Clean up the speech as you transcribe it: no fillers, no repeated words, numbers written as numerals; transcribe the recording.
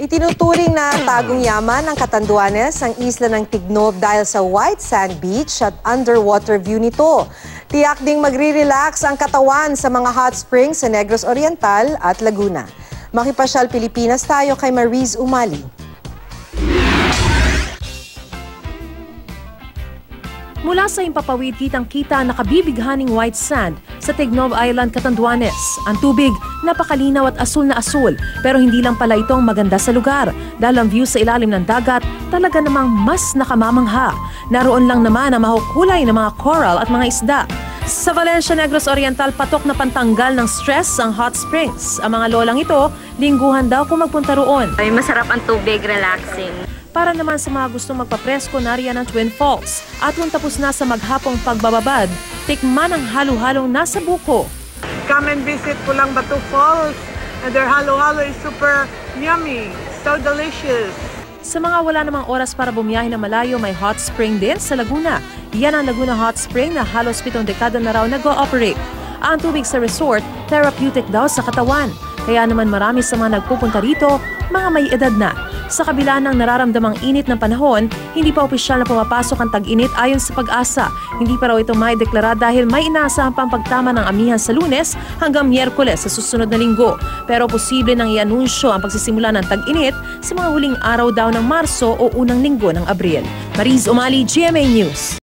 Itinuturing na tagong yaman ng Catanduanes ang isla ng Tignob dahil sa white sand beach at underwater view nito. Tiyak ding magre-relax ang katawan sa mga hot springs sa Negros Oriental at Laguna. Makipasyal Pilipinas tayo kay Mariz Umali. Mula sa Impapawid, kitang-kita ang nakabibighaning white sand sa Tignob Island, Catanduanes. Ang tubig, napakalinaw at asul na asul. Pero hindi lang pala itong maganda sa lugar. Dahil ang view sa ilalim ng dagat, talaga namang mas nakamamangha. Naroon lang naman ang mahukulay na mga coral at mga isda. Sa Valencia, Negros Oriental, patok na pantanggal ng stress ang hot springs. Ang mga lolang ito, lingguhan daw kung magpunta roon. Ay, masarap ang tubig, relaxing. Para naman sa mga gusto magpapresko, nariyan ang Twin Falls. At kung tapos na sa maghapong pagbababad, tikman ang halo-halong nasa buko. Come and visit Pulang Batu Falls, and their halo-halo is super yummy, so delicious. Sa mga wala namang oras para bumiyahe na malayo, may hot spring din sa Laguna. Yan ang Laguna Hot Spring na halos 7 dekada na raw nag-ooperate. Ang tubig sa resort, therapeutic daw sa katawan. Kaya naman marami sa mga nagpupunta rito, mga may edad na. Sa kabila ng nararamdamang init ng panahon, hindi pa opisyal na pumapasok ang tag-init ayon sa Pag-asa. Hindi pa raw ito may deklara dahil may inaasahan pang pagtama ng amihan sa Lunes hanggang Miyerkules sa susunod na linggo. Pero posible nang i-anunsyo ang pagsisimula ng tag-init sa mga huling araw daw ng Marso o unang linggo ng Abril. Mariz Umali, GMA News.